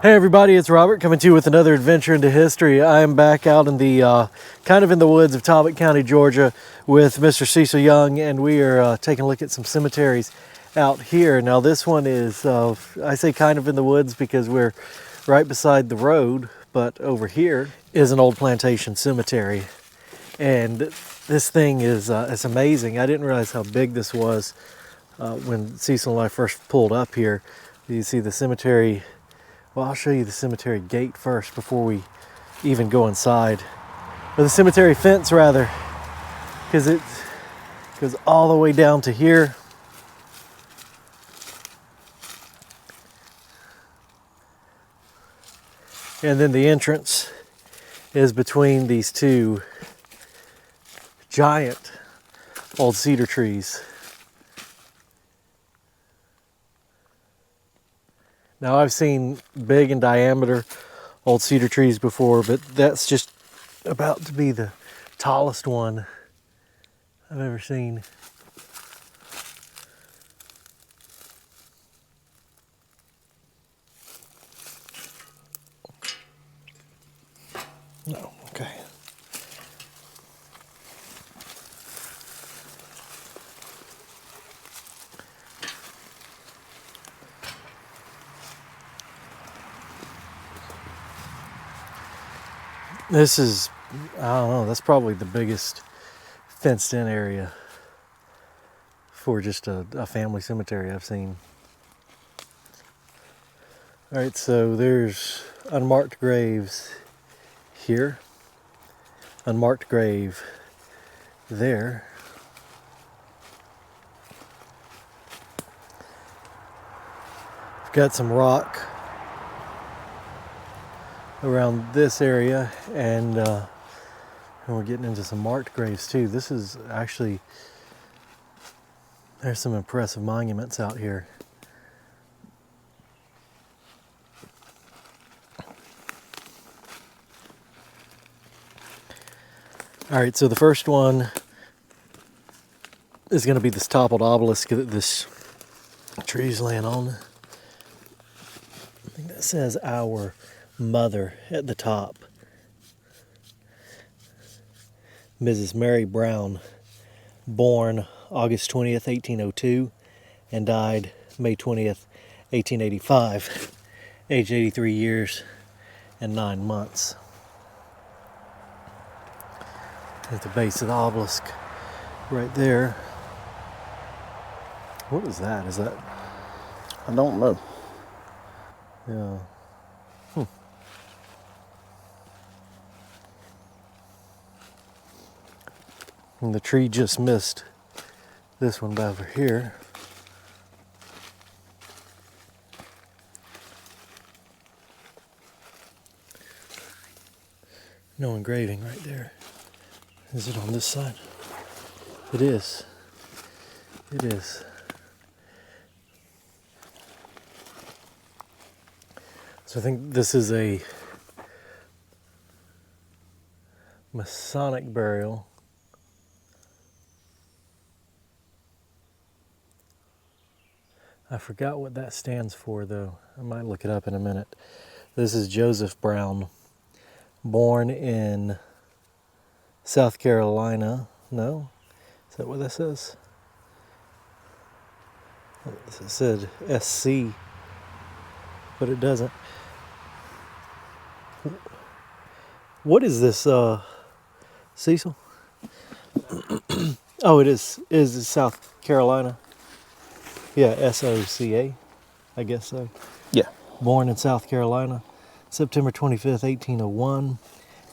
Hey everybody, it's Robert coming to you with another adventure into history. I am back out in the kind of in the woods of Talbot County, Georgia with Mr. Cecil Young, and we are taking a look at some cemeteries out here. Now this one is, I say kind of in the woods because we're right beside the road, but over here is an old plantation cemetery. And this thing is it's amazing. I didn't realize how big this was when Cecil and I first pulled up here. You see the cemetery. Well, I'll show you the cemetery gate first before we even go inside. Or the cemetery fence, rather, because it goes all the way down to here. And then the entrance is between these two giant old cedar trees. Now I've seen big in diameter old cedar trees before, but that's just about to be the tallest one I've ever seen. No, okay. This is, I don't know, that's probably the biggest fenced in area for just a family cemetery I've seen. All right, so there's unmarked graves here, unmarked grave there. We've got some rock around this area, and we're getting into some marked graves too. This is actually, there's some impressive monuments out here. All right, so the first one is going to be this toppled obelisk that this tree's laying on. I think that says "Our Mother" at the top. Mrs. Mary Brown, born August 20th, 1802, and died May 20th, 1885, aged 83 years and 9 months. At the base of the obelisk, right there. What is that? Is that? I don't know. Yeah. And the tree just missed this one over here. No engraving right there. Is it on this side? It is. It is. So I think this is a Masonic burial. I forgot what that stands for, though. I might look it up in a minute. This is Joseph Brown, born in South Carolina. No? Is that what that says? It said SC, but it doesn't. What is this, Cecil? Oh, it is. Is it South Carolina? Yeah, SOCA, I guess so. Yeah. Born in South Carolina, September 25th, 1801.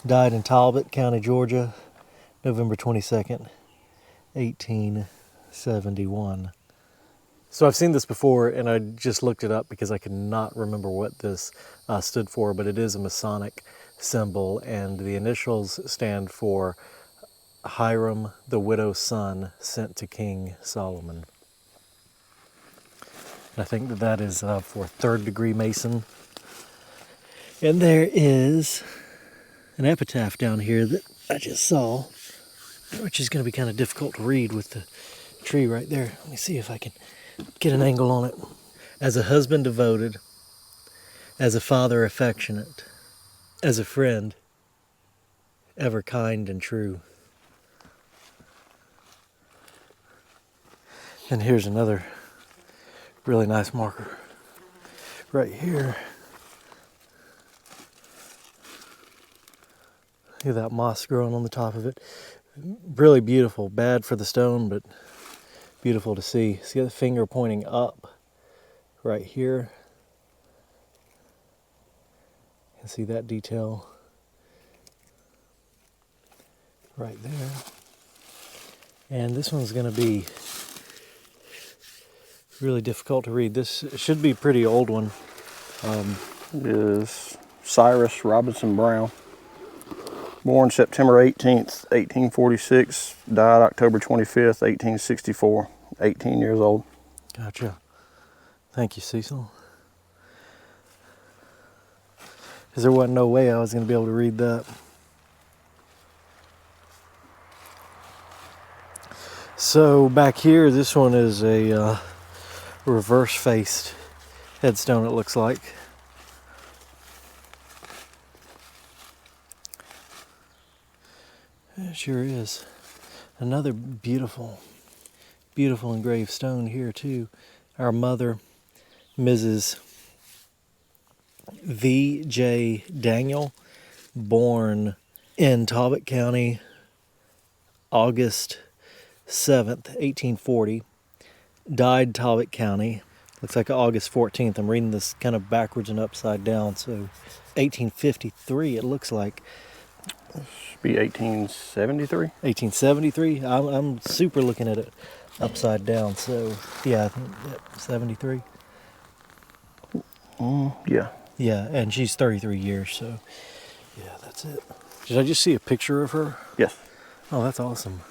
Died in Talbot County, Georgia, November 22nd, 1871. So I've seen this before, and I just looked it up because I could not remember what this stood for, but it is a Masonic symbol, and the initials stand for Hiram, the widow's son, sent to King Solomon. I think that is for third degree Mason. And there is an epitaph down here that I just saw, which is going to be kind of difficult to read with the tree right there. Let me see if I can get an angle on it. As a husband devoted as a father affectionate, as a friend, ever kind and true. And here's another really nice marker right here. Look at that moss growing on the top of it. Really beautiful. Bad for the stone, but beautiful to see. See the finger pointing up right here. You can see that detail right there. And this one's going to be really difficult to read. This should be a pretty old one. Is Cyrus Robinson Brown. Born September 18th, 1846. Died October 25th, 1864. 18 years old. Gotcha. Thank you, Cecil. Because there wasn't no way I was going to be able to read that. So back here, this one is a reverse-faced headstone, it looks like. It sure is. Another beautiful, beautiful engraved stone here too. Our mother, Mrs. V.J. Daniel, born in Talbot County, August 7th, 1840. Died Talbot County. Looks like August 14th. I'm reading this kind of backwards and upside down. So 1853 it looks like. Should be 1873. 1873. I'm super looking at it upside down. So yeah, I think, 73. Yeah. Yeah, and she's 33 years. So yeah, that's it. Did I just see a picture of her? Yes. Oh, that's awesome.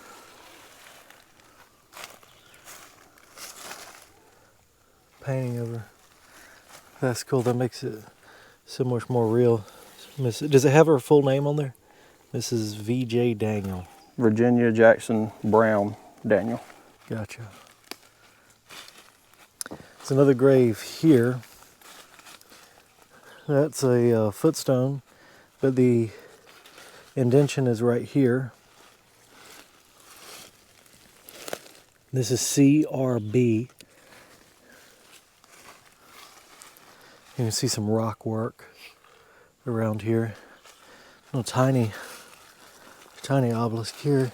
Painting of her. That's cool. That makes it so much more real. Does it have her full name on there? Mrs. V.J. Daniel. Virginia Jackson Brown Daniel. Gotcha. It's another grave here. That's a footstone, but the indention is right here. This is CRB. You can see some rock work around here. Little tiny obelisk here.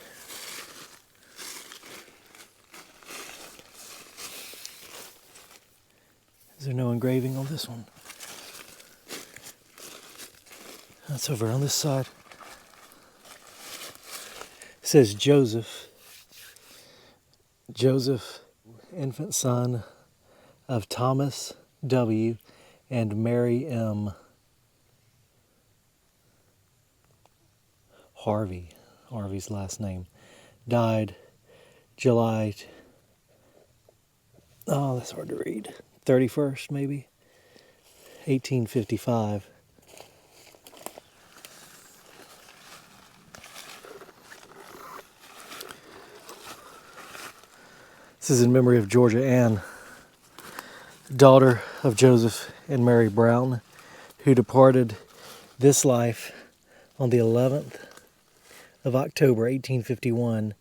Is there no engraving on this one? That's over on this side. It says Joseph, infant son of Thomas W. and Mary M. Harvey's last name. Died July, oh, that's hard to read, 31st maybe, 1855. This is in memory of Georgia Ann, daughter of Joseph and Mary Brown, who departed this life on the 11th of October, 1851,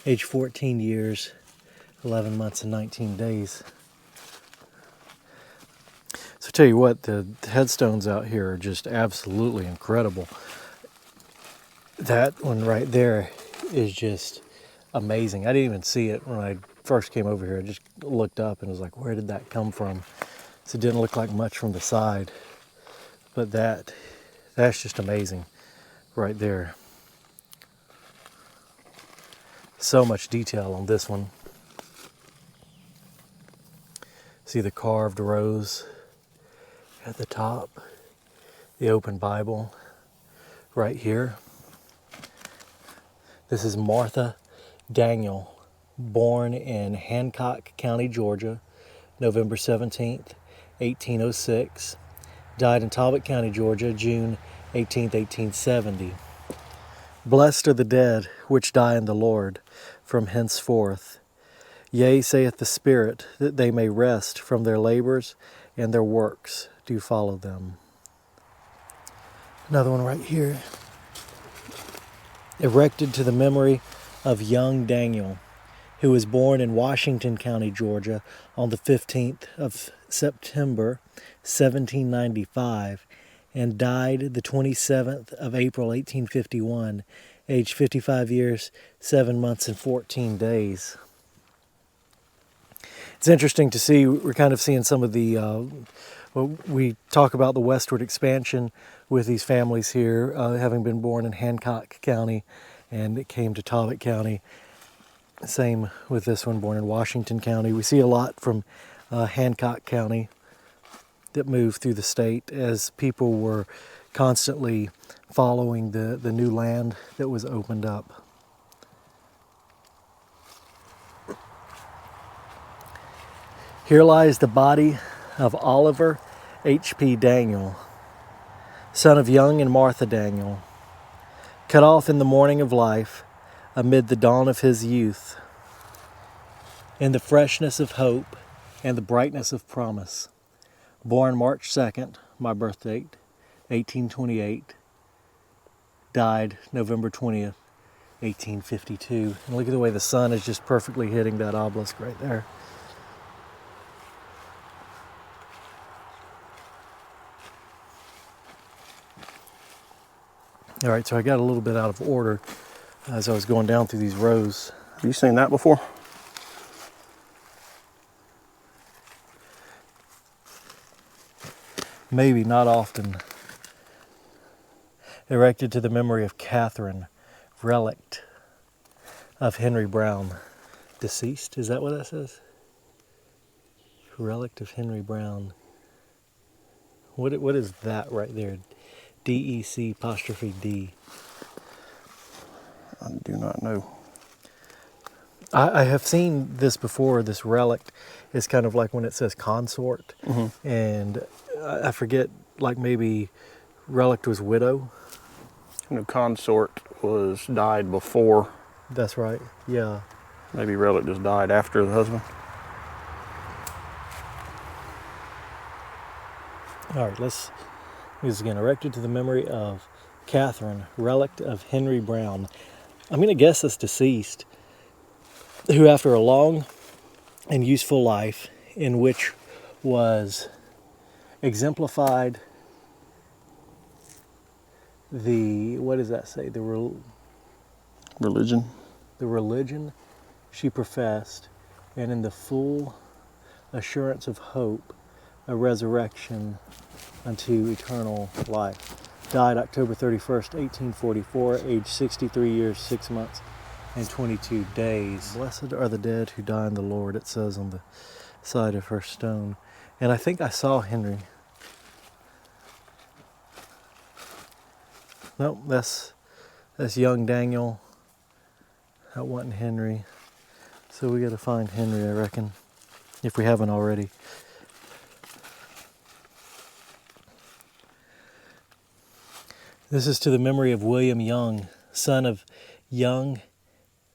age 14 years, 11 months and 19 days. So tell you what, the headstones out here are just absolutely incredible. That one right there is just amazing. I didn't even see it when I first came over here. I just looked up and was like, where did that come from? So it didn't look like much from the side, but that's just amazing right there. So much detail on this one. See the carved rose at the top, the open Bible right here. This is Martha Daniel, born in Hancock County, Georgia, November 17th, 1806. Died in Talbot County, Georgia, June 18th, 1870. Blessed are the dead which die in the Lord from henceforth. Yea, saith the Spirit, that they may rest from their labors, and their works do follow them. Another one right here. Erected to the memory of young Daniel, who was born in Washington County, Georgia, on the 15th of September, 1795, and died the 27th of April, 1851, aged 55 years, 7 months, and 14 days. It's interesting to see, we're kind of seeing some of the, we talk about the westward expansion with these families here, having been born in Hancock County, and it came to Talbot County. Same with this one, born in Washington County. We see a lot from Hancock County that moved through the state as people were constantly following the new land that was opened up. Here lies the body of Oliver H.P. Daniel, son of young and Martha Daniel, cut off in the morning of life amid the dawn of his youth, in the freshness of hope and the brightness of promise. Born March 2nd, my birth date, 1828, died November 20th, 1852. And look at the way the sun is just perfectly hitting that obelisk right there. All right, so I got a little bit out of order as I was going down through these rows. Have you seen that before? Maybe, not often. Erected to the memory of Catherine, relict of Henry Brown. Deceased, is that what that says? Relict of Henry Brown. What is that right there? D-E-C apostrophe D. I do not know. I have seen this before. This relict is kind of like when it says consort. Mm-hmm. And I forget, like maybe relict was widow. Consort was died before. That's right, yeah. Maybe relict just died after the husband. All right, let's use again. Erected to the memory of Catherine, relict of Henry Brown. I'm going to guess that's deceased, who after a long and useful life in which was exemplified what does that say? Religion. The religion she professed, and in the full assurance of hope, a resurrection unto eternal life. Died October 31st, 1844, aged 63 years, 6 months, and 22 days. Blessed are the dead who die in the Lord, it says on the side of her stone. And I think I saw Henry. Nope, that's young Daniel. That wasn't Henry. So we got to find Henry, I reckon, if we haven't already. This is to the memory of William Young, son of Young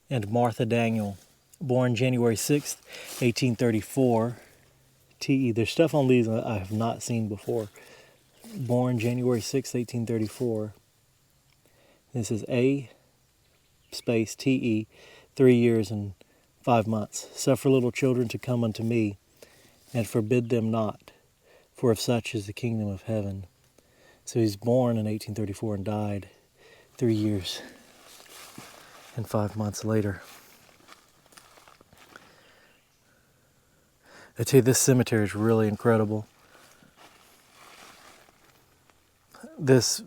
and Martha Daniel, born January 6th, 1834. T.E. There's stuff on these I have not seen before. Born January 6th, 1834. This is A space T.E. 3 years and 5 months. Suffer little children to come unto me, and forbid them not, for of such is the kingdom of heaven. So he's born in 1834 and died 3 years and 5 months later. I tell you, this cemetery is really incredible. This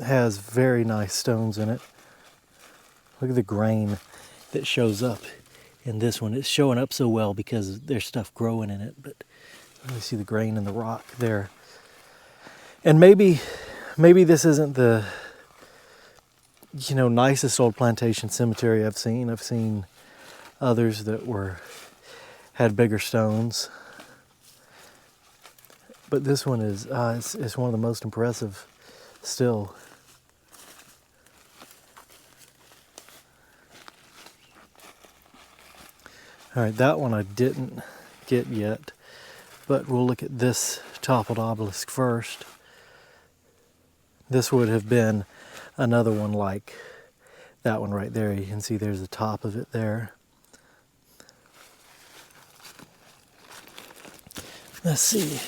has very nice stones in it. Look at the grain that shows up in this one. It's showing up so well because there's stuff growing in it, but you see the grain in the rock there. And maybe this isn't the nicest old plantation cemetery I've seen. I've seen others that had bigger stones, but this one is it's one of the most impressive still. All right, that one I didn't get yet, but we'll look at this toppled obelisk first. This would have been another one like that one right there. You can see there's the top of it there. Let's see.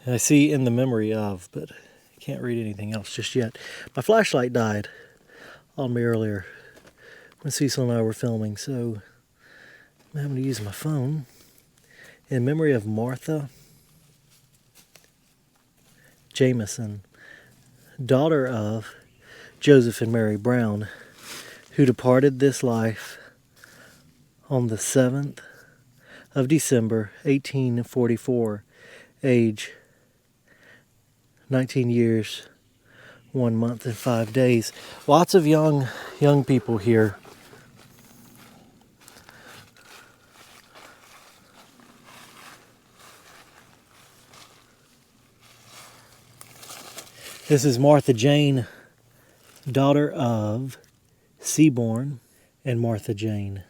I see in the memory of, but I can't read anything else just yet. My flashlight died on me earlier when Cecil and I were filming, so I'm having to use my phone. In memory of Martha Jameson, daughter of Joseph and Mary Brown, who departed this life on the 7th of December, 1844, age 19 years, 1 month and 5 days. Lots of young people here. This is Martha Jane, daughter of Seaborn and Martha Jane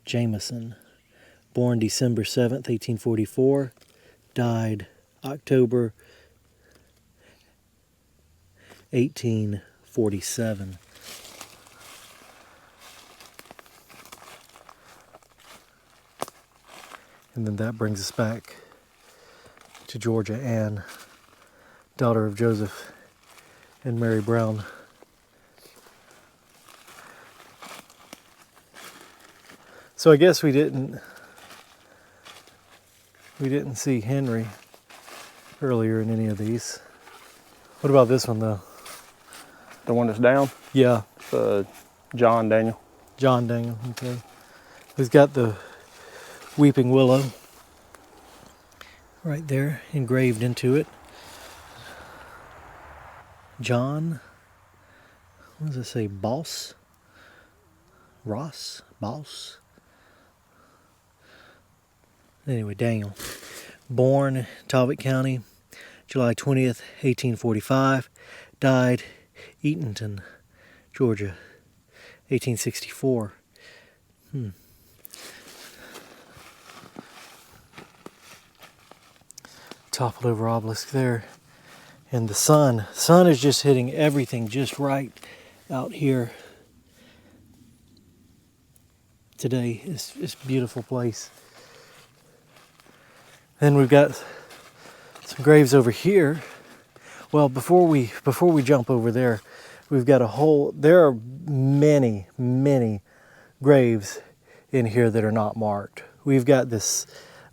Jameson, born December 7th, 1844, died October 1847. And then that brings us back to Georgia Ann, daughter of Joseph and Mary Brown. So I guess we didn't see Henry earlier in any of these. What about this one though? The one that's down? Yeah. John Daniel. John Daniel, okay. He's got the weeping willow right there engraved into it. John, what does it say? Boss? Ross? Boss? Anyway, Daniel. Born Talbot County, July 20th, 1845. Died Eatonton, Georgia, 1864. Toppled over obelisk there. And the sun is just hitting everything just right out here today. It's a beautiful place. Then we've got some graves over here. Well, before we jump over there, we've got there are many graves in here that are not marked. We've got this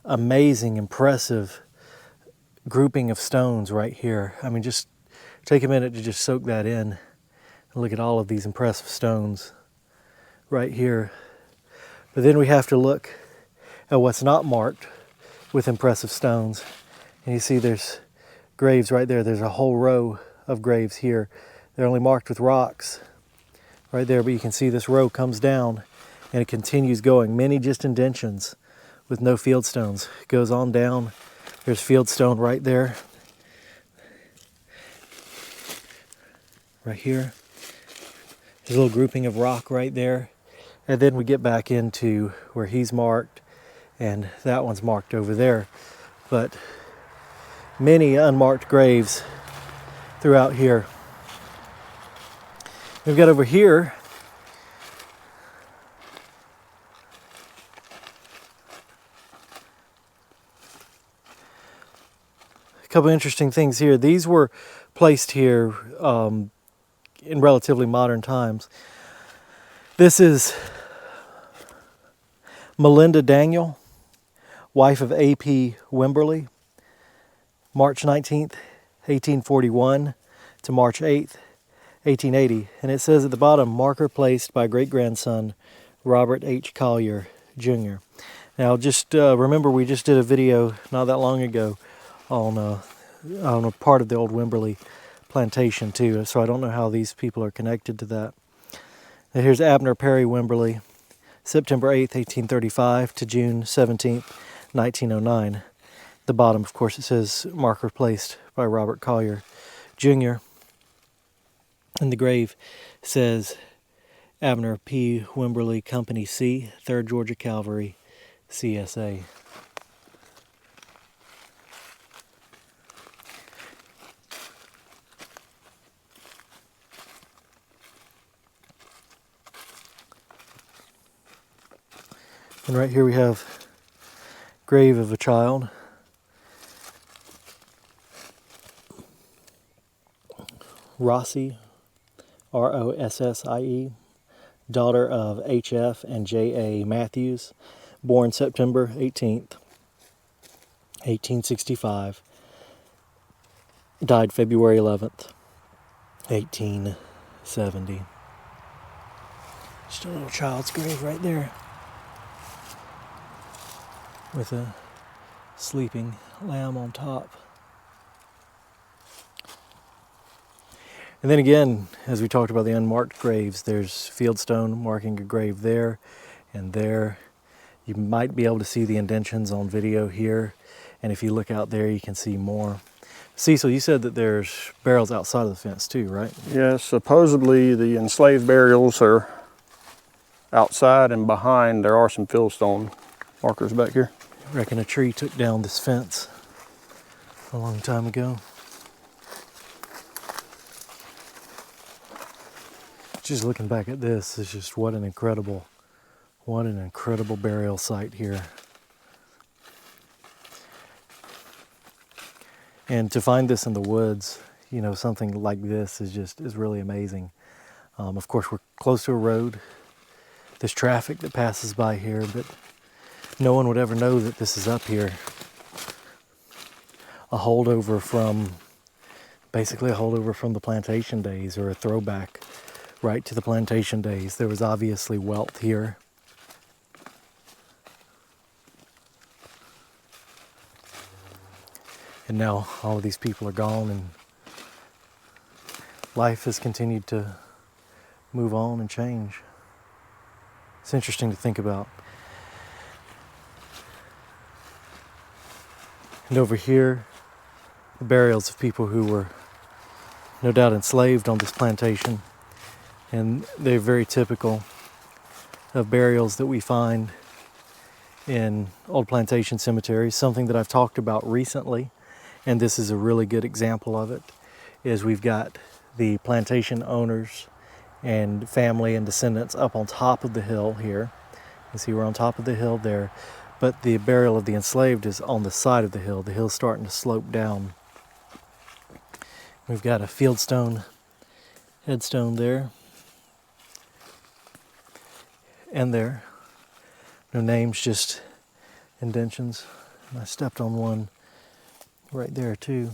amazing, impressive grouping of stones right here. I mean, just take a minute to just soak that in and look at all of these impressive stones right here. But then we have to look at what's not marked with impressive stones. And you see there's graves right there. There's a whole row of graves here. They're only marked with rocks right there, but you can see this row comes down and it continues going. Many just indentions with no field stones. It goes on down. There's field stone right there. Right here. There's a little grouping of rock right there. And then we get back into where he's marked, and that one's marked over there. But many unmarked graves throughout here. We've got over here a couple interesting things here. These were placed here in relatively modern times. This is Melinda Daniel, wife of A.P. Wimberly, March 19th, 1841 to March 8th, 1880. And it says at the bottom, marker placed by great-grandson Robert H. Collier, Jr. Now just remember, we just did a video not that long ago on a part of the old Wimberly plantation too, so I don't know how these people are connected to that. And here's Abner Perry Wimberly, September 8th, 1835 to June 17th, 1909. The bottom, of course, it says marker placed by Robert Collier, Jr. And the grave says Abner P. Wimberly, Company C, 3rd Georgia Cavalry, CSA. And right here we have grave of a child. Rossie, Rossie, daughter of H.F. and J.A. Matthews, born September 18th, 1865, died February 11th, 1870. Just a little child's grave right there with a sleeping lamb on top. And then again, as we talked about the unmarked graves, there's fieldstone marking a grave there and there. You might be able to see the indentions on video here, and if you look out there, you can see more. Cecil, you said that there's burials outside of the fence too, right? Yes, supposedly the enslaved burials are outside, and behind there are some fieldstone markers back here. I reckon a tree took down this fence a long time ago. Just looking back at this is just what an incredible burial site here. And to find this in the woods, you know, something like this is really amazing. Of course, we're close to a road. There's traffic that passes by here, but no one would ever know that this is up here. Basically a holdover from the plantation days, or a throwback right to the plantation days. There was obviously wealth here. And now all of these people are gone, and life has continued to move on and change. It's interesting to think about. And over here, the burials of people who were no doubt enslaved on this plantation. And they're very typical of burials that we find in old plantation cemeteries. Something that I've talked about recently, and this is a really good example of it, is we've got the plantation owners and family and descendants up on top of the hill here. You see we're on top of the hill there, but the burial of the enslaved is on the side of the hill. The hill's starting to slope down. We've got a fieldstone headstone there. And there. No names, just indentions. And I stepped on one right there too.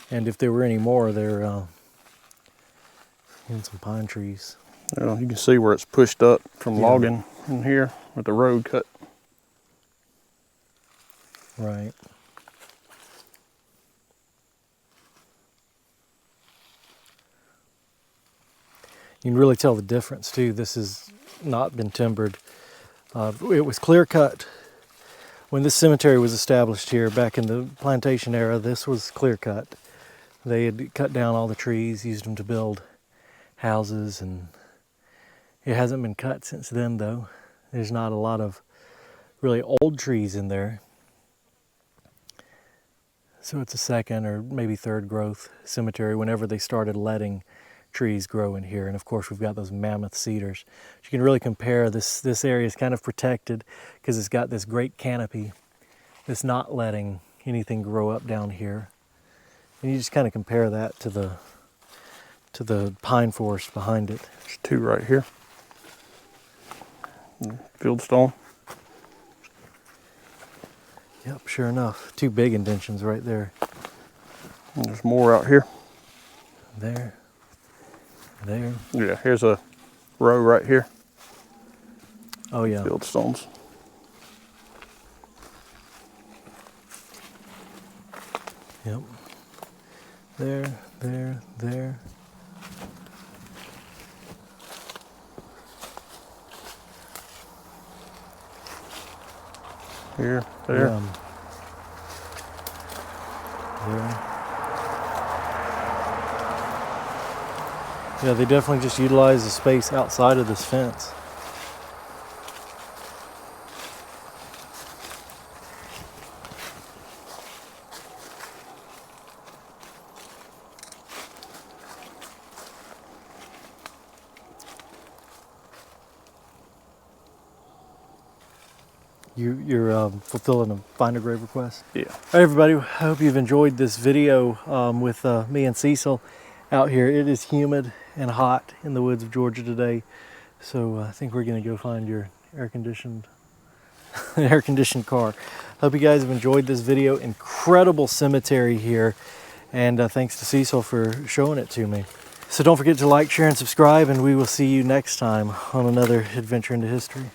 And if there were any more, they're in some pine trees. Well, you can see where it's pushed up from logging in here with the road cut. Right. You can really tell the difference too. This has not been timbered. It was clear cut. When this cemetery was established here back in the plantation era, this was clear cut. They had cut down all the trees, used them to build houses, and it hasn't been cut since then though. There's not a lot of really old trees in there. So it's a second or maybe third growth cemetery whenever they started letting trees grow in here. And of course we've got those mammoth cedars. You can really compare this area is kind of protected because it's got this great canopy that's not letting anything grow up down here. And you just kind of compare that to the pine forest behind it. There's two right here. Fieldstone. Yep, sure enough. Two big indentions right there. And there's more out here. There. There. Yeah, here's a row right here. Oh yeah. Fieldstones. Yep. There, there, there. Here, there. There. Yeah, they definitely just utilize the space outside of this fence. You're fulfilling a find a grave request? Yeah. All right, everybody, I hope you've enjoyed this video with me and Cecil out here. It is humid and hot in the woods of Georgia today, so I think we're going to go find your air-conditioned car. Hope you guys have enjoyed this video. Incredible cemetery here, and thanks to Cecil for showing it to me. So don't forget to like, share, and subscribe, and we will see you next time on another adventure into history.